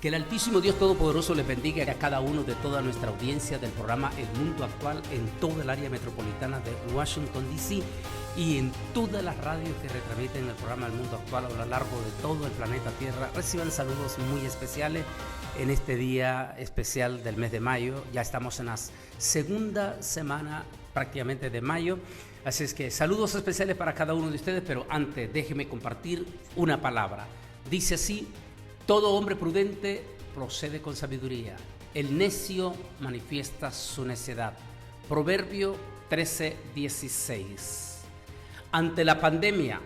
Que el Altísimo Dios Todopoderoso les bendiga a cada uno de toda nuestra audiencia del programa El Mundo Actual en toda el área metropolitana de Washington, D.C. y en todas las radios que retransmiten el programa El Mundo Actual a lo largo de todo el planeta Tierra. Reciban saludos muy especiales en este día especial del mes de mayo. Ya estamos en la segunda semana prácticamente de mayo. Así es que saludos especiales para cada uno de ustedes, pero antes déjeme compartir una palabra. Dice así: todo hombre prudente procede con sabiduría, el necio manifiesta su necedad. Proverbio 13:16. Ante la pandemia,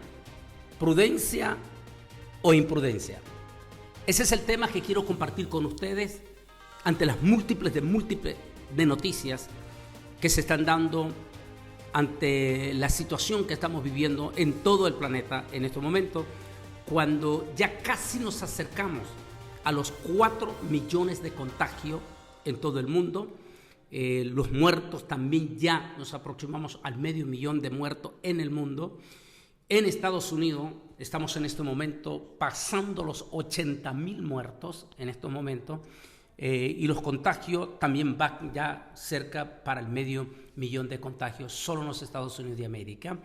¿prudencia o imprudencia? Ese es el tema que quiero compartir con ustedes ante las múltiples de noticias que se están dando ante la situación que estamos viviendo en todo el planeta en este momento, cuando ya casi nos acercamos a los 4 millones de contagios en todo el mundo. Los muertos también ya nos aproximamos al 500,000 de muertos en el mundo. En Estados Unidos estamos en este momento pasando los 80,000 muertos en estos momentos, y los contagios también van ya cerca para el 500,000 de contagios solo en los Estados Unidos de América.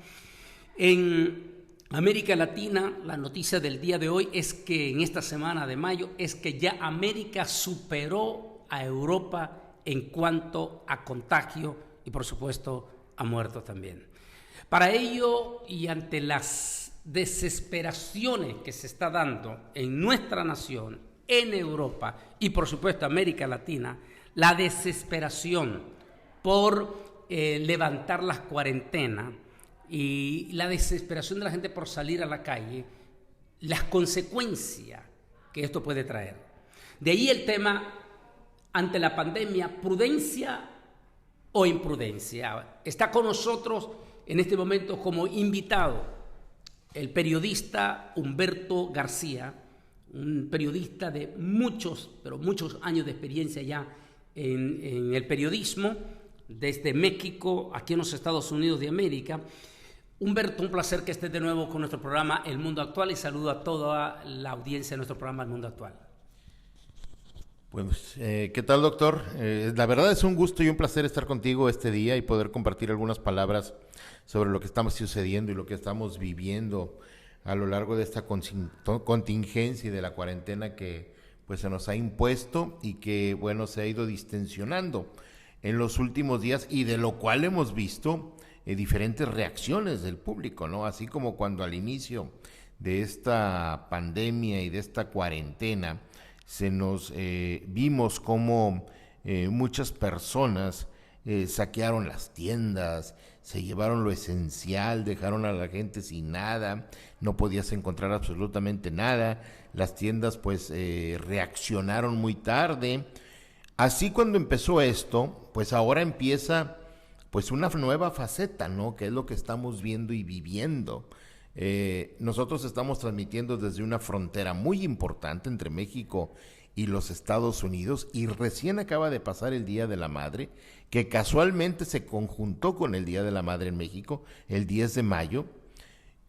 En América Latina, la noticia del día de hoy es que en esta semana de mayo es que ya América superó a Europa en cuanto a contagio y por supuesto a muertos también. Para ello, y ante las desesperaciones que se está dando en nuestra nación, en Europa y por supuesto América Latina, la desesperación por levantar las cuarentenas y la desesperación de la gente por salir a la calle, las consecuencias que esto puede traer. De ahí el tema ante la pandemia: prudencia o imprudencia. Está con nosotros en este momento como invitado el periodista Humberto García, un periodista de muchos años de experiencia ya en el periodismo, desde México, aquí en los Estados Unidos de América. Humberto, un placer que estés de nuevo con nuestro programa El Mundo Actual, y saludo a toda la audiencia de nuestro programa El Mundo Actual. Pues, ¿qué tal, doctor? La verdad es un gusto y un placer estar contigo este día y poder compartir algunas palabras sobre lo que estamos sucediendo y lo que estamos viviendo a lo largo de esta contingencia y de la cuarentena que pues se nos ha impuesto y que, bueno, se ha ido distensionando en los últimos días, y de lo cual hemos visto diferentes reacciones del público, ¿no? Así como cuando al inicio de esta pandemia y de esta cuarentena vimos como muchas personas saquearon las tiendas, se llevaron lo esencial, dejaron a la gente sin nada, no podías encontrar absolutamente nada, las tiendas pues reaccionaron muy tarde. Así cuando empezó esto, pues ahora empieza pues una nueva faceta, ¿no? Que es lo que estamos viendo y viviendo. Nosotros estamos transmitiendo desde una frontera muy importante entre México y los Estados Unidos, y recién acaba de pasar el Día de la Madre, que casualmente se conjuntó con el Día de la Madre en México, el 10 de mayo,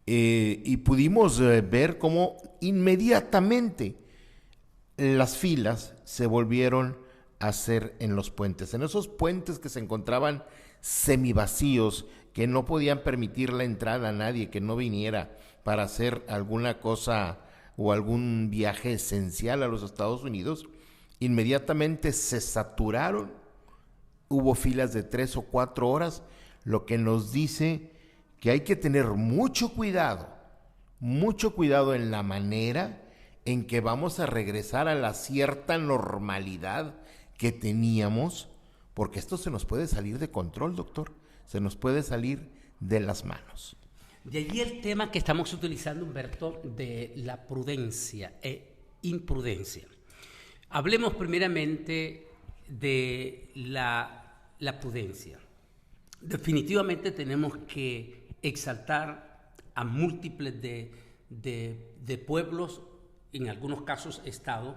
y pudimos ver cómo inmediatamente las filas se volvieron a hacer en los puentes, en esos puentes que se encontraban semivacíos, que no podían permitir la entrada a nadie que no viniera para hacer alguna cosa o algún viaje esencial a los Estados Unidos. Inmediatamente se saturaron, hubo filas de 3 o 4 horas, lo que nos dice que hay que tener mucho cuidado en la manera en que vamos a regresar a la cierta normalidad que teníamos, porque esto se nos puede salir de control, doctor, se nos puede salir de las manos. De allí el tema que estamos utilizando, Humberto, de la prudencia e imprudencia. Hablemos primeramente de la prudencia. Definitivamente tenemos que exaltar a múltiples de pueblos, en algunos casos estados.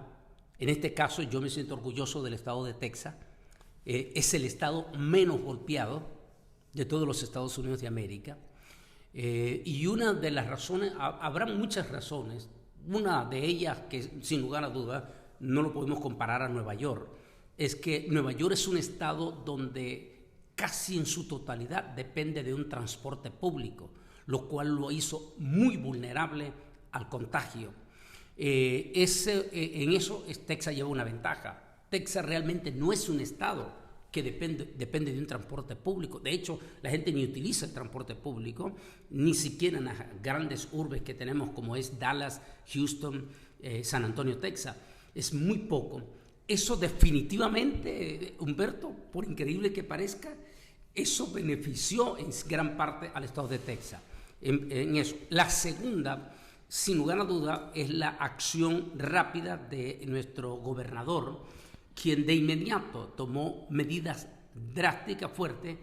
En este caso yo me siento orgulloso del estado de Texas. Es el estado menos golpeado de todos los Estados Unidos de América. Y una de las razones, habrá muchas razones, una de ellas que sin lugar a dudas no lo podemos comparar a Nueva York, es que Nueva York es un estado donde casi en su totalidad depende de un transporte público, lo cual lo hizo muy vulnerable al contagio. En eso Texas lleva una ventaja. Texas realmente no es un estado que depende de un transporte público. De hecho, la gente ni utiliza el transporte público, ni siquiera en las grandes urbes que tenemos, como es Dallas, Houston, San Antonio, Texas. Es muy poco. Eso definitivamente, Humberto, por increíble que parezca, eso benefició en gran parte al estado de Texas. En eso. La segunda, sin lugar a duda, es la acción rápida de nuestro gobernador, quien de inmediato tomó medidas drásticas, fuertes.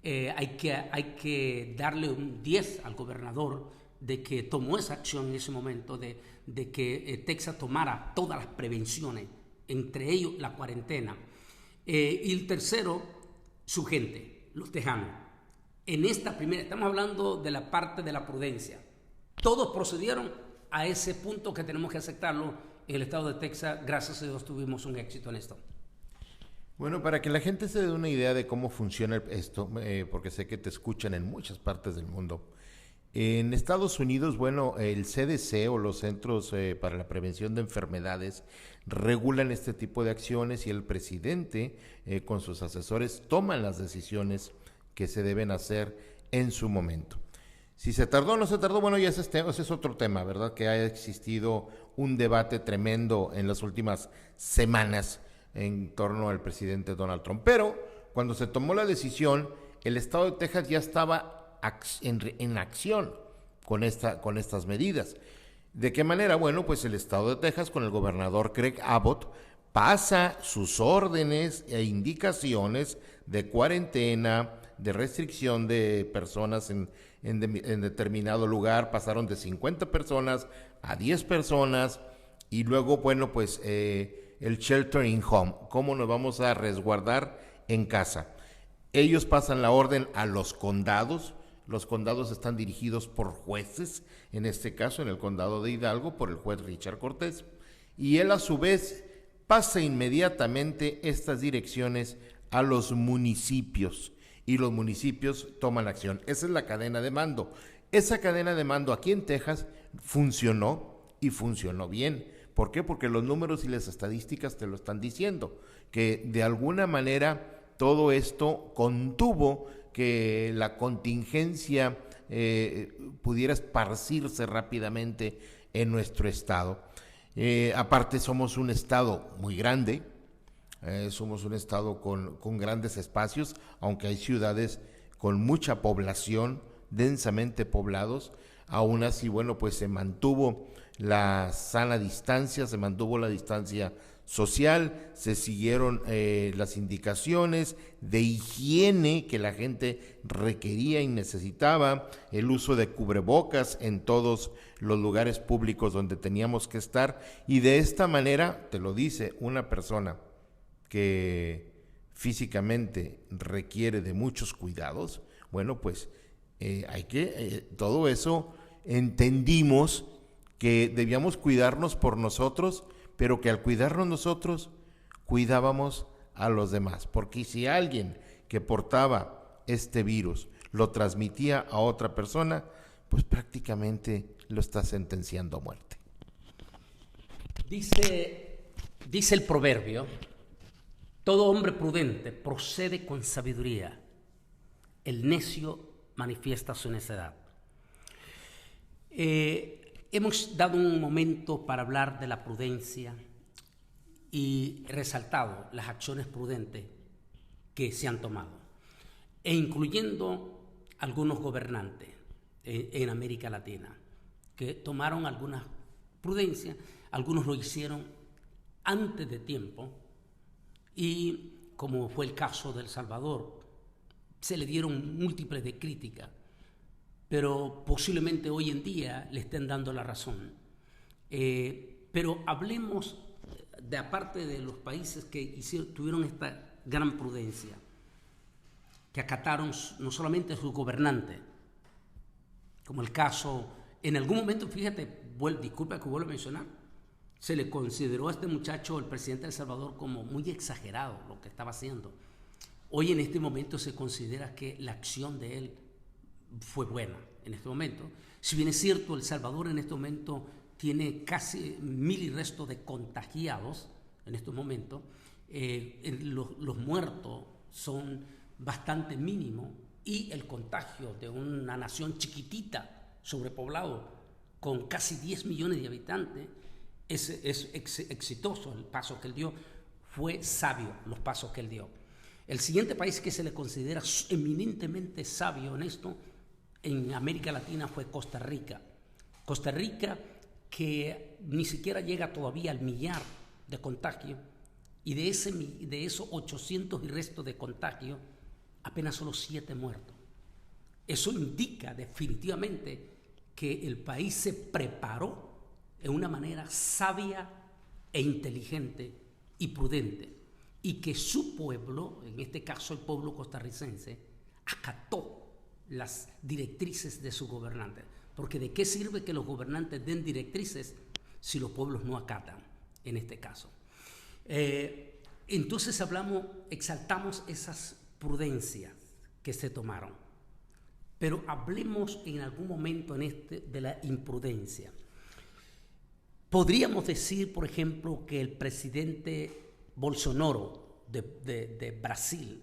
Hay que darle un 10 al gobernador de que tomó esa acción en ese momento, de que Texas tomara todas las prevenciones, entre ellos la cuarentena. Y el tercero, su gente, los tejanos. En esta primera, estamos hablando de la parte de la prudencia. Todos procedieron a ese punto que tenemos que aceptarlo. En el estado de Texas, gracias a Dios, tuvimos un éxito en esto. Bueno, para que la gente se dé una idea de cómo funciona esto, porque sé que te escuchan en muchas partes del mundo. En Estados Unidos, bueno, el CDC o los Centros para la Prevención de Enfermedades regulan este tipo de acciones y el presidente con sus asesores toman las decisiones que se deben hacer en su momento. Si se tardó o no se tardó, bueno, ya ese es otro tema, ¿verdad? Que ha existido un debate tremendo en las últimas semanas en torno al presidente Donald Trump. Pero cuando se tomó la decisión, el estado de Texas ya estaba en acción con estas medidas. ¿De qué manera? Bueno, pues el estado de Texas con el gobernador Greg Abbott pasa sus órdenes e indicaciones de cuarentena, de restricción de personas en determinado lugar. Pasaron de 50 personas a 10 personas y luego, bueno, pues el shelter in home, cómo nos vamos a resguardar en casa. Ellos pasan la orden a los condados están dirigidos por jueces, en este caso en el condado de Hidalgo por el juez Richard Cortés, y él a su vez pasa inmediatamente estas direcciones a los municipios, y los municipios toman acción. Esa es la cadena de mando. Esa cadena de mando aquí en Texas funcionó y funcionó bien. ¿Por qué? Porque los números y las estadísticas te lo están diciendo, que de alguna manera todo esto contuvo que la contingencia pudiera esparcirse rápidamente en nuestro estado. Aparte somos un estado muy grande, somos un estado con grandes espacios, aunque hay ciudades con mucha población, densamente poblados. Aún así, bueno, pues se mantuvo la sana distancia, se mantuvo la distancia social, se siguieron las indicaciones de higiene que la gente requería y necesitaba, el uso de cubrebocas en todos los lugares públicos donde teníamos que estar, y de esta manera, te lo dice una persona que físicamente requiere de muchos cuidados, bueno, pues todo eso entendimos que debíamos cuidarnos por nosotros, pero que al cuidarnos nosotros, cuidábamos a los demás. Porque si alguien que portaba este virus lo transmitía a otra persona, pues prácticamente lo está sentenciando a muerte. Dice el proverbio, todo hombre prudente procede con sabiduría, el necio manifiesta su necedad. Hemos dado un momento para hablar de la prudencia y resaltado las acciones prudentes que se han tomado, e incluyendo algunos gobernantes en América Latina que tomaron algunas prudencias, algunos lo hicieron antes de tiempo y, como fue el caso de El Salvador, se le dieron múltiples de críticas, pero posiblemente hoy en día le estén dando la razón. Pero hablemos de aparte de los países que tuvieron esta gran prudencia, que acataron no solamente a sus gobernantes, como el caso, en algún momento, fíjate, disculpa que vuelvo a mencionar, se le consideró a este muchacho, el presidente de El Salvador, como muy exagerado lo que estaba haciendo. Hoy en este momento se considera que la acción de él fue buena en este momento. Si bien es cierto, El Salvador en este momento tiene casi 1000 y resto de contagiados en este momento, los muertos son bastante mínimos y el contagio de una nación chiquitita, sobrepoblado, con casi 10 millones de habitantes, es exitoso el paso que él dio. Fue sabio los pasos que él dio. El siguiente país que se le considera eminentemente sabio en esto, en América Latina, fue Costa Rica. Costa Rica, que ni siquiera llega todavía al 1.000.000 de contagios, y de esos 800 y resto de contagios, apenas solo 7 muertos. Eso indica definitivamente que el país se preparó de una manera sabia e inteligente y prudente, y que su pueblo, en este caso el pueblo costarricense, acató las directrices de sus gobernantes. Porque ¿de qué sirve que los gobernantes den directrices si los pueblos no acatan, en este caso? Entonces exaltamos esas prudencias que se tomaron. Pero hablemos en algún momento de la imprudencia. Podríamos decir, por ejemplo, que el presidente Bolsonaro de Brasil,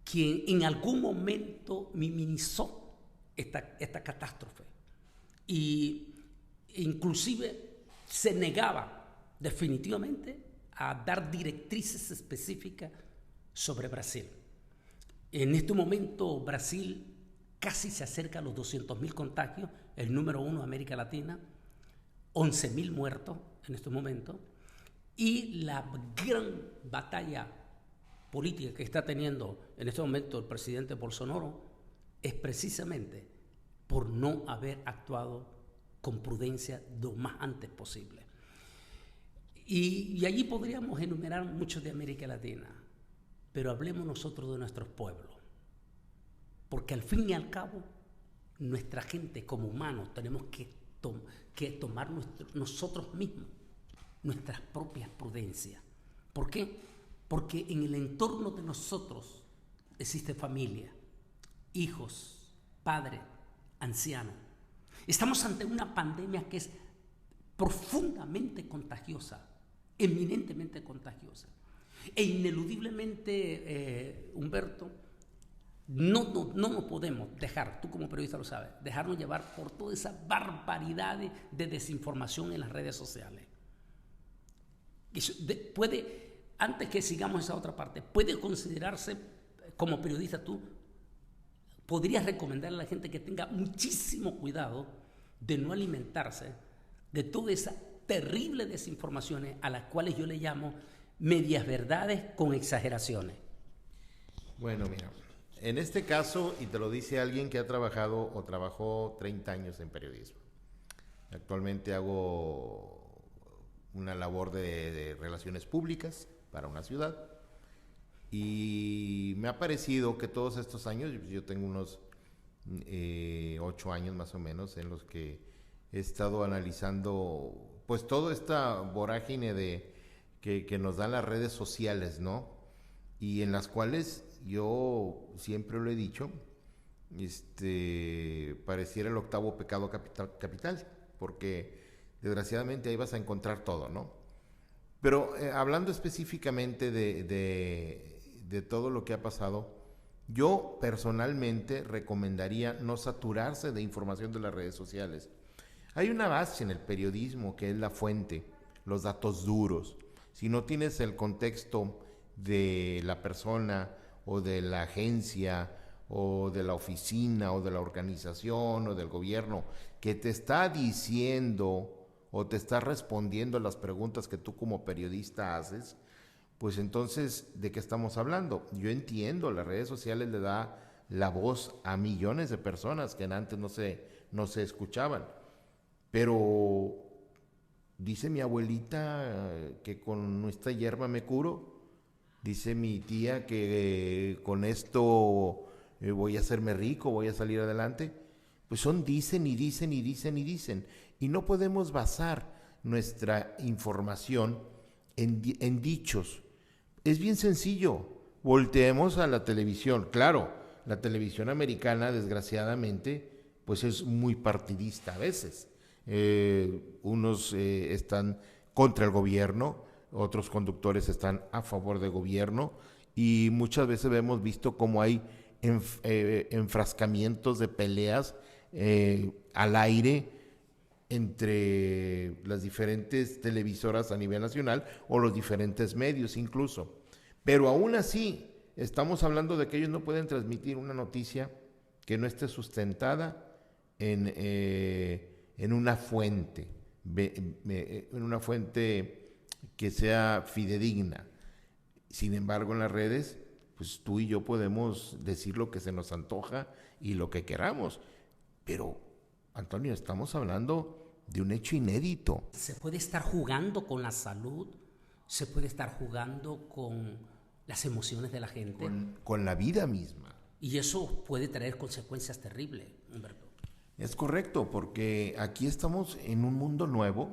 quien en algún momento minimizó esta catástrofe e inclusive se negaba definitivamente a dar directrices específicas sobre Brasil. En este momento Brasil casi se acerca a los 200.000 contagios, el número 1 de América Latina, 11.000 muertos en este momento, y la gran batalla política que está teniendo en este momento el presidente Bolsonaro es precisamente por no haber actuado con prudencia lo más antes posible. Y allí podríamos enumerar muchos de América Latina, pero hablemos nosotros de nuestros pueblos, porque al fin y al cabo nuestra gente como humanos tenemos que tomar nosotros mismos nuestras propias prudencias. ¿Por qué? Porque en el entorno de nosotros existe familia, hijos, padres, ancianos. Estamos ante una pandemia que es profundamente contagiosa, eminentemente contagiosa. E ineludiblemente, Humberto, no nos podemos dejar, tú como periodista lo sabes, dejarnos llevar por toda esa barbaridad de desinformación en las redes sociales. Antes que sigamos esa otra parte, puede considerarse, como periodista tú, podrías recomendarle a la gente que tenga muchísimo cuidado de no alimentarse de toda esa terrible desinformaciones a las cuales yo le llamo medias verdades con exageraciones. Bueno, mira, en este caso, y te lo dice alguien que ha trabajado o trabajó 30 años en periodismo. Actualmente hago una labor de relaciones públicas para una ciudad y me ha parecido que todos estos años, yo tengo unos 8 años más o menos en los que he estado analizando pues toda esta vorágine que nos dan las redes sociales, ¿no? Y en las cuales yo siempre lo he dicho, pareciera el octavo pecado capital, porque desgraciadamente ahí vas a encontrar todo, ¿no? Pero hablando específicamente de todo lo que ha pasado, yo personalmente recomendaría no saturarse de información de las redes sociales. Hay una base en el periodismo que es la fuente, los datos duros. Si no tienes el contexto de la persona o de la agencia o de la oficina o de la organización o del gobierno que te está diciendo o te está respondiendo las preguntas que tú como periodista haces, pues entonces, ¿de qué estamos hablando? Yo entiendo, las redes sociales le da la voz a millones de personas que antes no se escuchaban, pero dice mi abuelita que con esta hierba me curo, dice mi tía que con esto voy a hacerme rico, voy a salir adelante. Pues dicen y dicen y dicen y dicen. Y no podemos basar nuestra información en dichos. Es bien sencillo. Volteemos a la televisión. Claro, la televisión americana, desgraciadamente, pues es muy partidista a veces. Unos están contra el gobierno, otros conductores están a favor del gobierno, y muchas veces hemos visto cómo hay enfrascamientos de peleas al aire entre las diferentes televisoras a nivel nacional o los diferentes medios incluso. Pero aún así, estamos hablando de que ellos no pueden transmitir una noticia que no esté sustentada en una fuente, que sea fidedigna. Sin embargo, en las redes, pues tú y yo podemos decir lo que se nos antoja y lo que queramos. Pero, Antonio, estamos hablando de un hecho inédito. Se puede estar jugando con la salud, se puede estar jugando con las emociones de la gente. Con la vida misma. Y eso puede traer consecuencias terribles, Humberto. Es correcto, porque aquí estamos en un mundo nuevo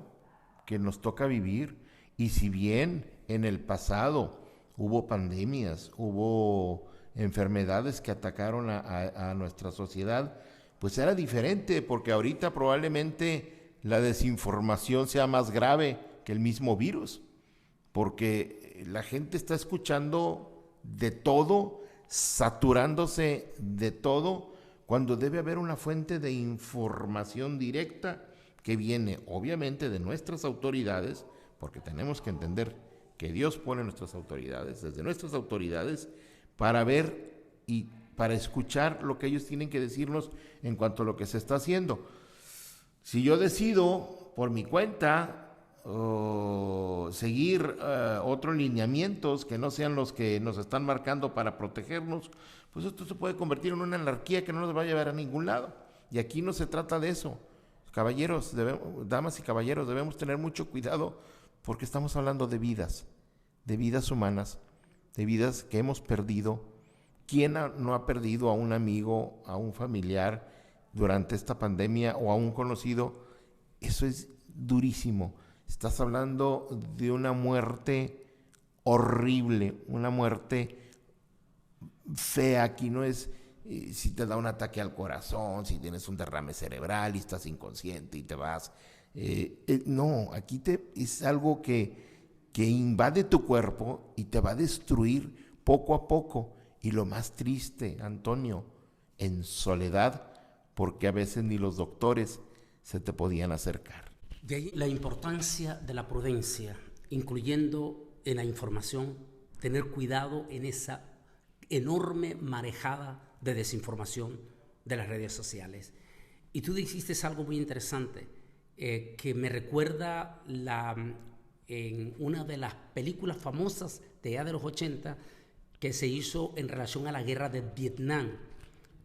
que nos toca vivir, y si bien en el pasado hubo pandemias, hubo enfermedades que atacaron a nuestra sociedad, pues era diferente, porque ahorita probablemente la desinformación sea más grave que el mismo virus, porque la gente está escuchando de todo, saturándose de todo, cuando debe haber una fuente de información directa que viene obviamente de nuestras autoridades, porque tenemos que entender que Dios pone nuestras autoridades, desde nuestras autoridades, para ver y para escuchar lo que ellos tienen que decirnos en cuanto a lo que se está haciendo. Si yo decido por mi cuenta seguir otros lineamientos que no sean los que nos están marcando para protegernos, pues esto se puede convertir en una anarquía que no nos va a llevar a ningún lado. Y aquí no se trata de eso. Caballeros, damas y caballeros, debemos tener mucho cuidado, porque estamos hablando de vidas humanas, de vidas que hemos perdido. ¿Quién no ha perdido a un amigo, a un familiar durante esta pandemia, o a un conocido? Eso es durísimo. Estás hablando de una muerte horrible, una muerte fea. Aquí no es si te da un ataque al corazón, si tienes un derrame cerebral y estás inconsciente y te vas. No, aquí es algo que invade tu cuerpo y te va a destruir poco a poco. Y lo más triste, Antonio, en soledad, porque a veces ni los doctores se te podían acercar. De ahí la importancia de la prudencia, incluyendo en la información, tener cuidado en esa enorme marejada de desinformación de las redes sociales. Y tú dijiste algo muy interesante, que me recuerda en una de las películas famosas de ya de los 80, que se hizo en relación a la guerra de Vietnam,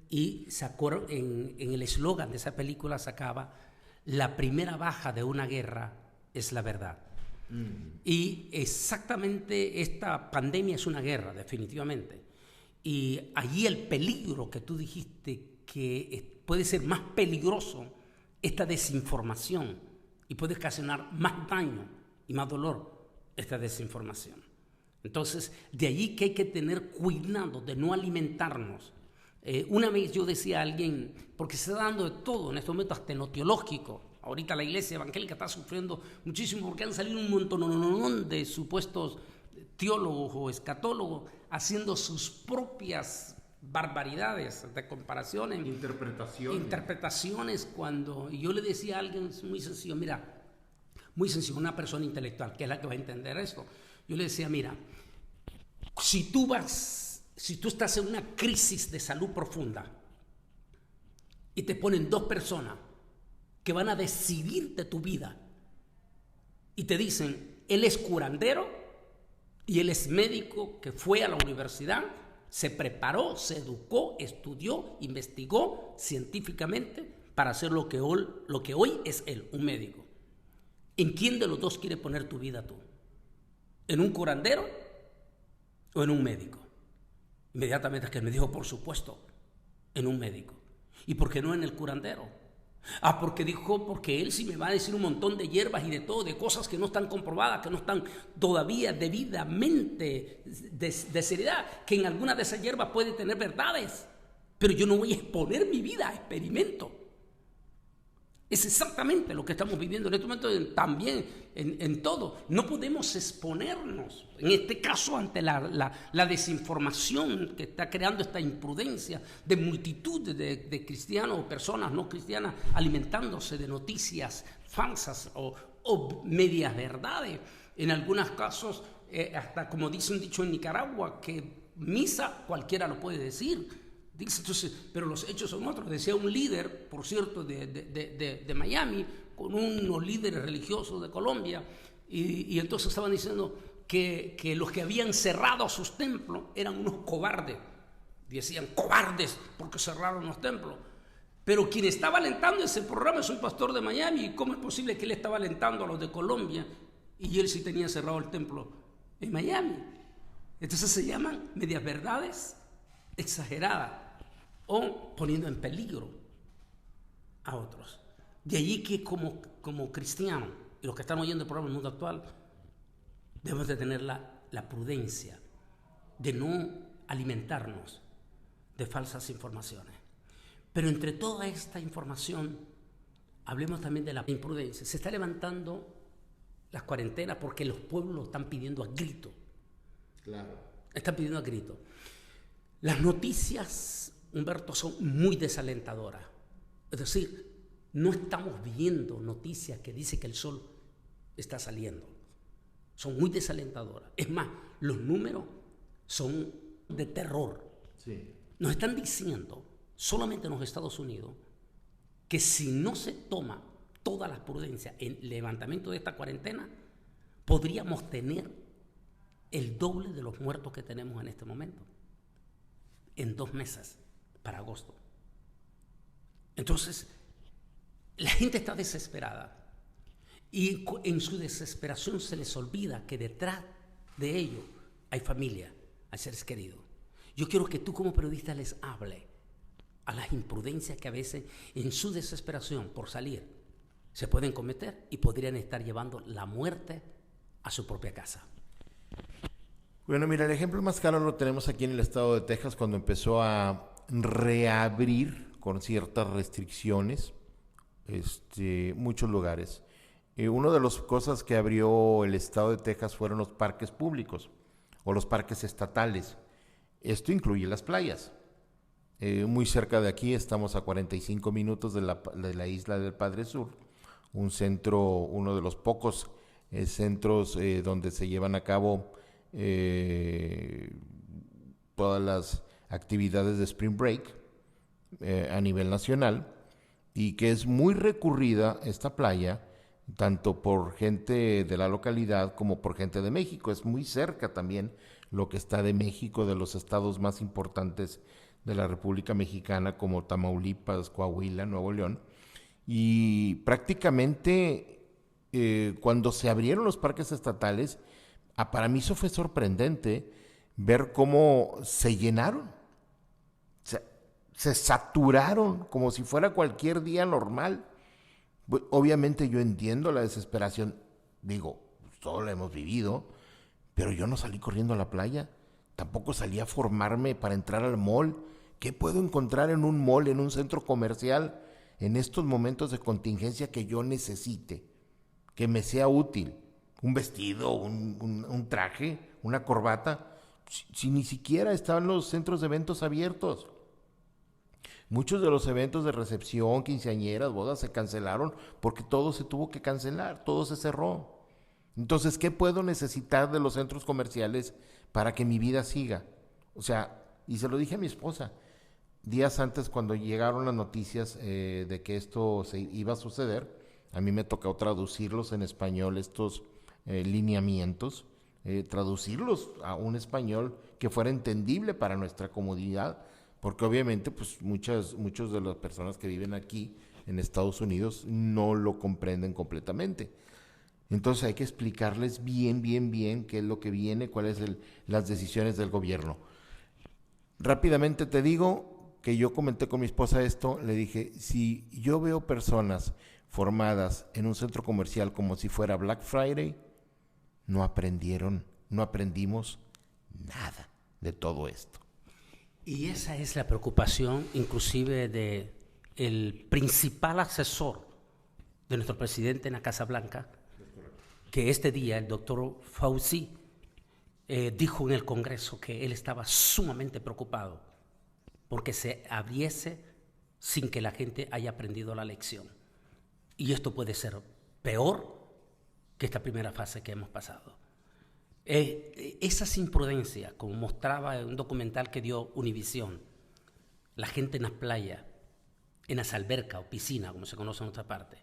y sacó en el eslogan de esa película sacaba: la primera baja de una guerra es la verdad. Y exactamente esta pandemia es una guerra, definitivamente. Y allí el peligro que tú dijiste, que puede ser más peligroso esta desinformación, y puede ocasionar más daño y más dolor esta desinformación. Entonces, de allí que hay que tener cuidado de no alimentarnos. Una vez yo decía a alguien, porque se está dando de todo en este momento, hasta en lo teológico. Ahorita la iglesia evangélica está sufriendo muchísimo porque han salido un montón de supuestos teólogos o escatólogos haciendo sus propias barbaridades de comparaciones. Interpretaciones cuando... Y yo le decía a alguien muy sencillo, mira, muy sencillo, una persona intelectual, que es la que va a entender esto. Yo le decía, mira, si tú estás en una crisis de salud profunda y te ponen dos personas que van a decidir de tu vida y te dicen, él es curandero y él es médico que fue a la universidad, se preparó, se educó, estudió, investigó científicamente para hacer lo que hoy es él, un médico. ¿En quién de los dos quiere poner tu vida tú? ¿En un curandero o en un médico? Inmediatamente que me dijo, por supuesto, en un médico. ¿Y por qué no en el curandero? Porque él sí me va a decir un montón de hierbas y de todo, de cosas que no están comprobadas, que no están todavía debidamente de seriedad, que en alguna de esas hierbas puede tener verdades, pero yo no voy a exponer mi vida a experimento. Es exactamente lo que estamos viviendo en este momento, también en todo. No podemos exponernos, en este caso, ante la desinformación que está creando esta imprudencia de multitud de cristianos o personas no cristianas alimentándose de noticias falsas o medias verdades. En algunos casos, hasta como dice un dicho en Nicaragua, que misa cualquiera lo puede decir. Entonces, pero los hechos son otros. Decía un líder, por cierto, de Miami, con unos líderes religiosos de Colombia, y entonces estaban diciendo que los que habían cerrado sus templos eran unos cobardes. Decían cobardes porque cerraron los templos. Pero quien estaba alentando ese programa es un pastor de Miami. ¿Cómo es posible que él estaba alentando a los de Colombia y él sí tenía cerrado el templo en Miami? Entonces se llaman medias verdades exageradas o poniendo en peligro a otros. De allí que como cristianos y los que están oyendo el programa del Mundo Actual, debemos de tener la prudencia de no alimentarnos de falsas informaciones. Pero entre toda esta información, hablemos también de la imprudencia. Se está levantando las cuarentenas porque los pueblos lo están pidiendo a grito. Claro. Están pidiendo a grito. Las noticias, Humberto, son muy desalentadoras. Es decir, no estamos viendo noticias que dicen que el sol está saliendo. Son muy desalentadoras. Es más, los números son de terror. Sí. Nos están diciendo, solamente en los Estados Unidos, que si no se toma todas las prudencias en el levantamiento de esta cuarentena, podríamos tener el doble de los muertos que tenemos en este momento, en 2 meses, para agosto. Entonces, la gente está desesperada y en su desesperación se les olvida que detrás de ello hay familia, hay seres queridos. Yo quiero que tú como periodista les hable a las imprudencias que a veces en su desesperación por salir se pueden cometer y podrían estar llevando la muerte a su propia casa. Bueno, mira, el ejemplo más claro lo tenemos aquí en el estado de Texas cuando empezó a reabrir con ciertas restricciones muchos lugares. Una de las cosas que abrió el estado de Texas fueron los parques públicos o los parques estatales. Esto incluye las playas. Muy cerca de aquí, estamos a 45 minutos de la isla del Padre Sur, un centro, uno de los pocos centros donde se llevan a cabo todas las actividades de Spring Break a nivel nacional, y que es muy recurrida esta playa, tanto por gente de la localidad como por gente de México. Es muy cerca también lo que está de México, de los estados más importantes de la República Mexicana, como Tamaulipas, Coahuila, Nuevo León. Y prácticamente cuando se abrieron los parques estatales, para mí eso fue sorprendente ver cómo se llenaron, se saturaron como si fuera cualquier día normal. Obviamente yo entiendo la desesperación, digo, todo lo hemos vivido, pero yo no salí corriendo a la playa, tampoco salí a formarme para entrar al mall. ¿Qué puedo encontrar en un mall, en un centro comercial, en estos momentos de contingencia que yo necesite, que me sea útil? Un vestido, un traje, una corbata, si ni siquiera estaban los centros de eventos abiertos. Muchos de los eventos de recepción, quinceañeras, bodas se cancelaron porque todo se tuvo que cancelar, todo se cerró. Entonces, ¿qué puedo necesitar de los centros comerciales para que mi vida siga? O sea, y se lo dije a mi esposa, días antes cuando llegaron las noticias de que esto se iba a suceder, a mí me tocó traducirlos en español, estos lineamientos, traducirlos a un español que fuera entendible para nuestra comunidad, porque obviamente pues muchos de las personas que viven aquí en Estados Unidos no lo comprenden completamente. Entonces hay que explicarles bien qué es lo que viene, cuáles son las decisiones del gobierno. Rápidamente te digo, que yo comenté con mi esposa esto, le dije, si yo veo personas formadas en un centro comercial como si fuera Black Friday, no aprendimos nada de todo esto. Y esa es la preocupación inclusive de el principal asesor de nuestro presidente en la Casa Blanca, que este día el doctor Fauci dijo en el Congreso que él estaba sumamente preocupado porque se abriese sin que la gente haya aprendido la lección. Y esto puede ser peor que esta primera fase que hemos pasado. Esas imprudencias, como mostraba en un documental que dio Univisión, la gente en las playas, en las albercas o piscinas, como se conoce en otra parte,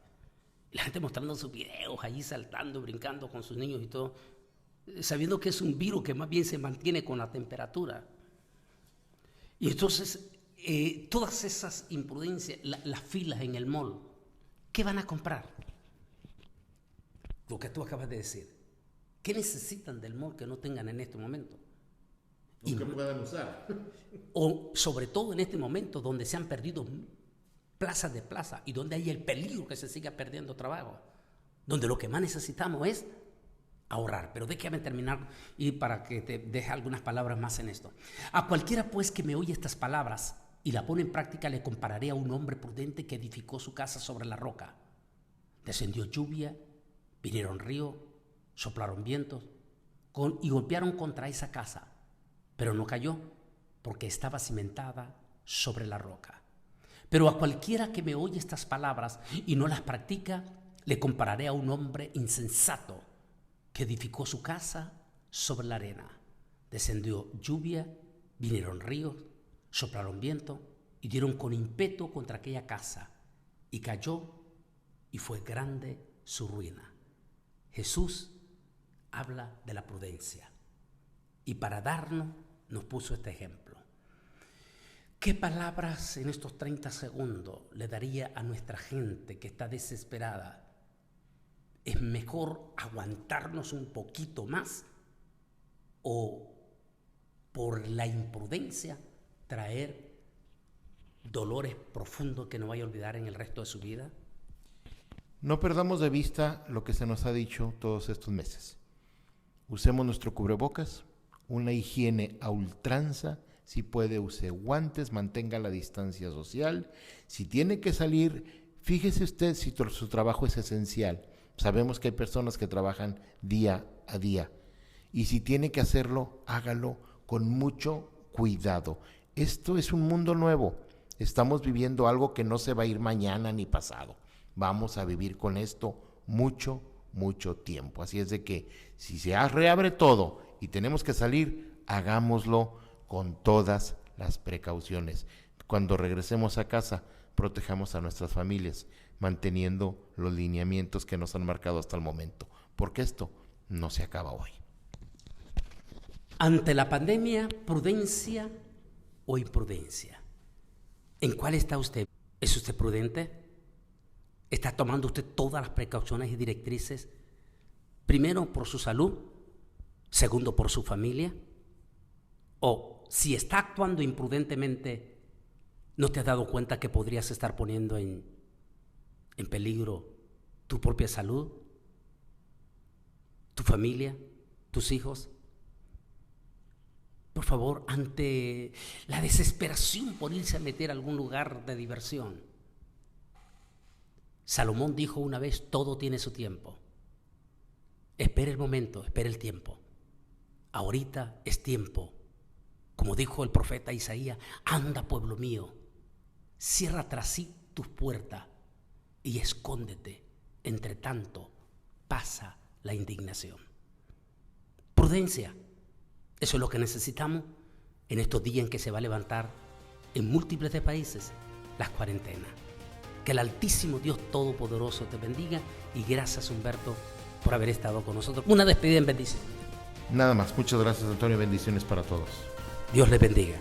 la gente mostrando sus videos allí saltando, brincando con sus niños y todo, sabiendo que es un virus que más bien se mantiene con la temperatura. Y entonces, todas esas imprudencias, las filas en el mall, ¿qué van a comprar? Lo que tú acabas de decir. ¿Qué necesitan del mall que no tengan en este momento? Y que puedan usar. O sobre todo en este momento donde se han perdido plazas de plaza y donde hay el peligro que se siga perdiendo trabajo, donde lo que más necesitamos es ahorrar. Pero déjame terminar y para que te deje algunas palabras más en esto. A cualquiera pues que me oye estas palabras y la pone en práctica le compararé a un hombre prudente que edificó su casa sobre la roca. Descendió lluvia, vinieron ríos, soplaron vientos y golpearon contra esa casa, pero no cayó porque estaba cimentada sobre la roca. Pero a cualquiera que me oye estas palabras y no las practica, le compararé a un hombre insensato que edificó su casa sobre la arena. Descendió lluvia, vinieron ríos, soplaron viento y dieron con ímpetu contra aquella casa, y cayó, y fue grande su ruina. Jesús habla de la prudencia y para darnos nos puso este ejemplo. ¿Qué palabras en estos 30 segundos le daría a nuestra gente que está desesperada? ¿Es mejor aguantarnos un poquito más o por la imprudencia traer dolores profundos que no vaya a olvidar en el resto de su vida? No perdamos de vista lo que se nos ha dicho todos estos meses. Usemos nuestro cubrebocas, una higiene a ultranza, si puede use guantes, mantenga la distancia social. Si tiene que salir, fíjese usted si su trabajo es esencial. Sabemos que hay personas que trabajan día a día. Y si tiene que hacerlo, hágalo con mucho cuidado. Esto es un mundo nuevo. Estamos viviendo algo que no se va a ir mañana ni pasado. Vamos a vivir con esto mucho tiempo. Así es de que si se reabre todo y tenemos que salir, hagámoslo con todas las precauciones. Cuando regresemos a casa, protejamos a nuestras familias, manteniendo los lineamientos que nos han marcado hasta el momento, porque esto no se acaba hoy. Ante la pandemia, ¿prudencia o imprudencia? ¿En cuál está usted? ¿Es usted prudente? ¿Está tomando usted todas las precauciones y directrices? Primero, por su salud. Segundo, por su familia. O si está actuando imprudentemente, ¿no te has dado cuenta que podrías estar poniendo en peligro tu propia salud, tu familia, tus hijos? Por favor, ante la desesperación por irse a meter a algún lugar de diversión, Salomón dijo una vez, todo tiene su tiempo. Espera el momento, espera el tiempo. Ahorita es tiempo. Como dijo el profeta Isaías, anda pueblo mío, cierra tras sí tus puertas y escóndete. Entre tanto, pasa la indignación. Prudencia, eso es lo que necesitamos en estos días en que se va a levantar en múltiples de países las cuarentenas. Que el Altísimo Dios Todopoderoso te bendiga y gracias, Humberto, por haber estado con nosotros. Una despedida en bendición. Nada más, muchas gracias, Antonio, bendiciones para todos. Dios les bendiga.